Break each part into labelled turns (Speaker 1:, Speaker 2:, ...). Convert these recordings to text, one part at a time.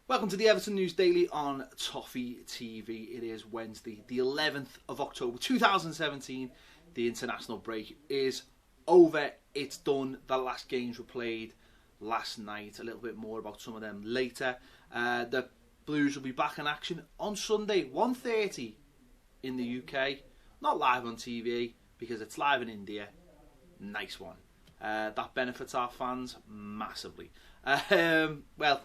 Speaker 1: Welcome to the Everton News Daily on Toffee TV. It is Wednesday, the 11th of October 2017. The international break is over. It's done. The last games were played last night. A little bit more about some of them later. The Blues will be back in action on Sunday, 1:30 in the UK. Not live on TV because it's live in India. Nice one. That benefits our fans massively. Well,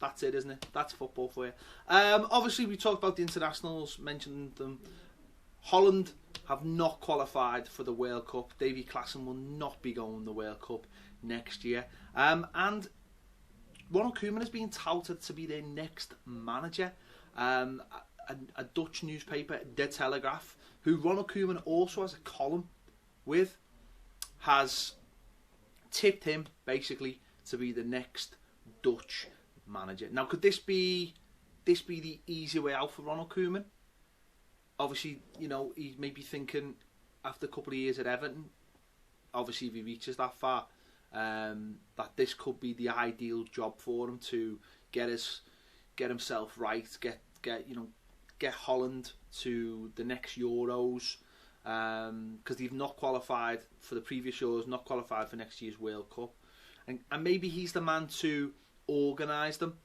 Speaker 1: that's it, isn't it? That's football for you. Obviously, we talked about the internationals, mentioned them. Holland have not qualified for the World Cup. Davy Klaassen will not be going the World Cup next year. And Ronald Koeman is being touted to be their next manager. A Dutch newspaper, De Telegraaf, who Ronald Koeman also has a column with, has tipped him basically to be the next Dutch manager. Now, could this be the easy way out for Ronald Koeman? Obviously, you know, he may be thinking after a couple of years at Everton, obviously if he reaches that far, that this could be the ideal job for him to get himself right, get Holland to the next Euros, because they've not qualified for the previous Euros, not qualified for next year's World Cup, and maybe he's the man to organise them.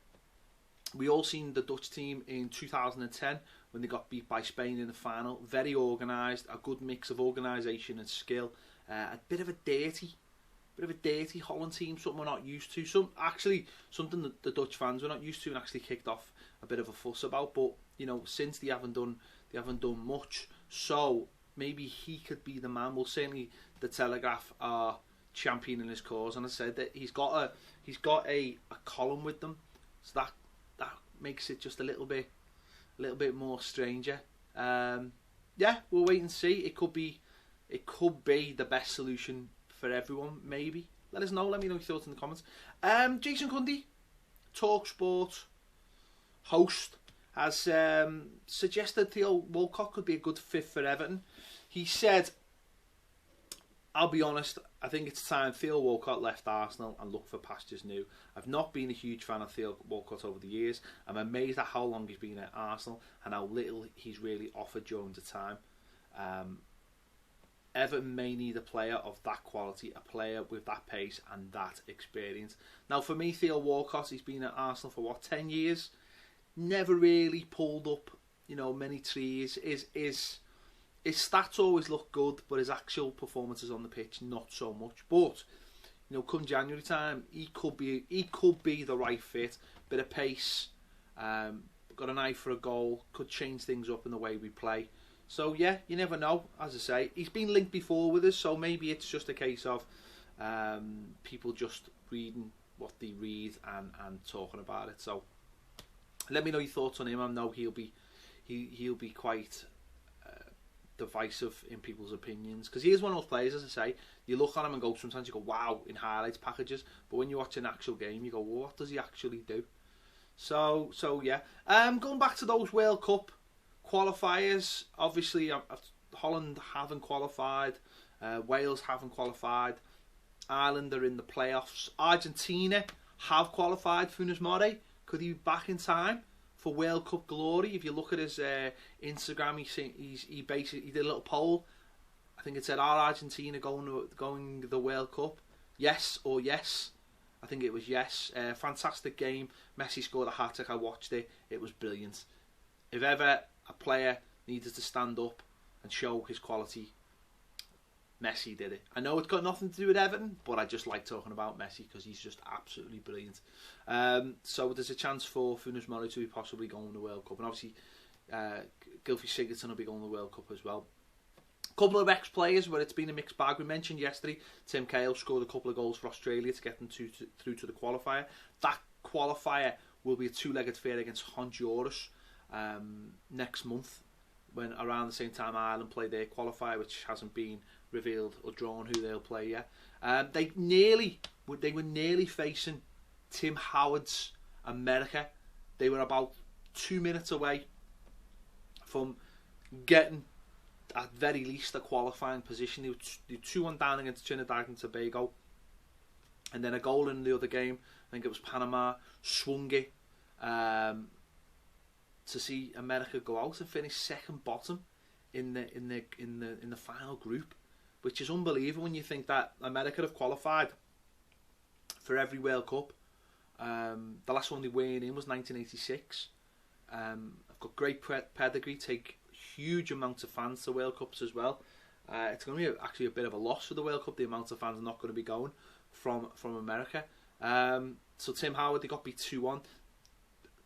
Speaker 1: We all seen the Dutch team in 2010 when they got beat by Spain in the final. Very organised, a good mix of organisation and skill. A bit of a dirty Holland team, something we're not used to. Something that the Dutch fans were not used to, and actually kicked off a bit of a fuss about. But you know, since they haven't done much. So maybe he could be the man. Well, certainly the Telegraph are championing his cause, and I said that he's got a column with them, so that makes it just a little bit more stranger. Yeah, we'll wait and see. It could be the best solution for everyone. Maybe let us know. Let me know your thoughts in the comments. Jason Cundy, TalkSport host, has suggested Theo Walcott could be a good fit for Everton. He said, "I'll be honest, I think it's time Theo Walcott left Arsenal and looked for pastures new. I've not been a huge fan of Theo Walcott over the years. I'm amazed at how long he's been at Arsenal and how little he's really offered during the time. Everton may need a player of that quality, a player with that pace and that experience." Now, for me, Theo Walcott, he's been at Arsenal for 10 years. Never really pulled up, many trees. His stats always look good, but his actual performances on the pitch not so much. But come January time, he could be the right fit. Bit of pace, got an eye for a goal, could change things up in the way we play. So yeah, you never know. As I say, he's been linked before with us, so maybe it's just a case of people just reading what they read and talking about it. So let me know your thoughts on him. I know he'll be quite divisive in people's opinions, because he is one of those players, as I say, you look at him and sometimes you go wow in highlights packages, but when you watch an actual game you go, well, what does he actually do? So yeah. Going back to those World Cup qualifiers, obviously Holland haven't qualified, Wales haven't qualified, Ireland are in the playoffs, Argentina have qualified. Funes Mori, could he be back in time for World Cup glory? If you look at his Instagram, he basically did a little poll. I think it said, "Are Argentina going the World Cup? Yes or yes?" I think it was yes. Fantastic game. Messi scored a hat-trick. I watched it. It was brilliant. If ever a player needed to stand up and show his quality, Messi did it. I know it's got nothing to do with Everton, but I just like talking about Messi because he's just absolutely brilliant. So there's a chance for Funes Mori to be possibly going to the World Cup, and obviously Gylfi Sigurdsson will be going to the World Cup as well. A couple of ex-players where it's been a mixed bag. We mentioned yesterday Tim Cahill scored a couple of goals for Australia to get them through to the qualifier. That qualifier will be a two-legged affair against Honduras next month, when around the same time Ireland play their qualifier, which hasn't been revealed or drawn who they'll play yet. They were nearly facing Tim Howard's America. They were about 2 minutes away from getting, at very least, a qualifying position. They were 2-1 down against Trinidad and Tobago, and then a goal in the other game. I think it was Panama, swung it to see America go out and finish second bottom in the final group, which is unbelievable when you think that America have qualified for every World Cup. The last one they weren't in was 1986. I've got great pedigree, take huge amounts of fans to World Cups as well. It's going to be actually a bit of a loss for the World Cup, the amount of fans are not going to be going from America. So Tim Howard, they got beat 2-1.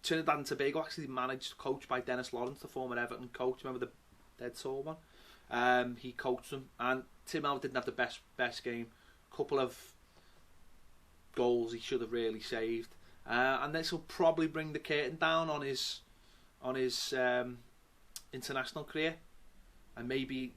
Speaker 1: Trinidad and Tobago actually managed, coached by Dennis Lawrence, the former Everton coach. Remember the dead tall one? He coached them, and Tim Howard didn't have the best game. Couple of goals he should have really saved, and this will probably bring the curtain down on his international career, and maybe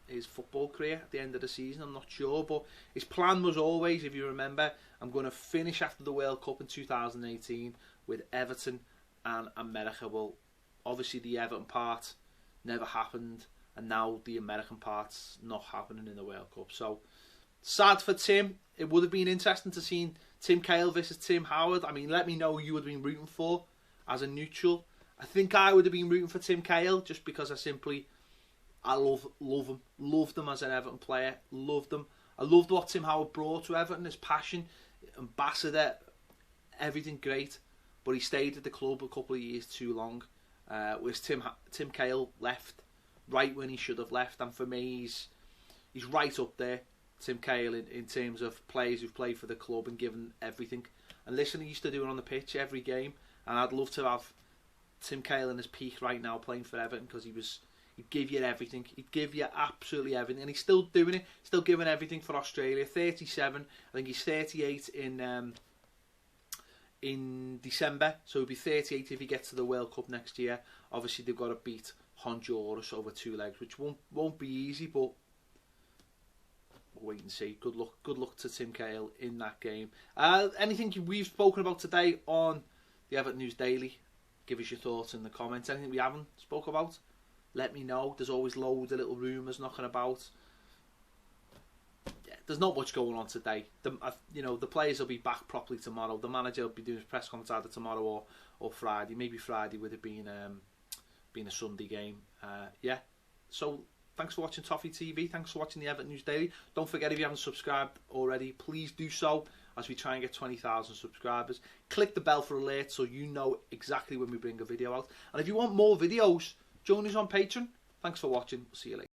Speaker 1: his football career at the end of the season. I'm not sure, but his plan was always, if you remember, I'm going to finish after the World Cup in 2018 with Everton and America. Well, obviously the Everton part never happened, and now the American part's not happening in the World Cup. So sad for Tim. It would have been interesting to see Tim Cahill versus Tim Howard. I mean, let me know who you would have been rooting for as a neutral. I think I would have been rooting for Tim Cahill just because I love him. Loved him as an Everton player. Loved him. I loved what Tim Howard brought to Everton, his passion, ambassador, everything great. But he stayed at the club a couple of years too long. Whereas Tim Cahill left right when he should have left. And for me, he's right up there, Tim Cahill, in terms of players who've played for the club and given everything. And listen, he used to do it on the pitch every game. And I'd love to have Tim Cahill in his peak right now playing for Everton, because he'd give you everything. He'd give you absolutely everything. And he's still doing it. Still giving everything for Australia. 37. I think he's 38 in December. So he'll be 38 if he gets to the World Cup next year. Obviously, they've got to beat Honduras over 2 legs, which won't be easy, but we'll wait and see. Good luck to Tim Cahill in that game. Anything we've spoken about today on the Everton News Daily? Give us your thoughts in the comments. Anything we haven't spoke about? Let me know. There's always loads of little rumours knocking about. Yeah, there's not much going on today. The players will be back properly tomorrow. The manager will be doing his press conference either tomorrow or Friday. Maybe Friday would have been a Sunday game. Yeah. So thanks for watching Toffee TV. Thanks for watching the Everton News Daily. Don't forget, if you haven't subscribed already, please do so as we try and get 20,000 subscribers. Click the bell for alerts so you know exactly when we bring a video out. And if you want more videos, join us on Patreon. Thanks for watching. See you later.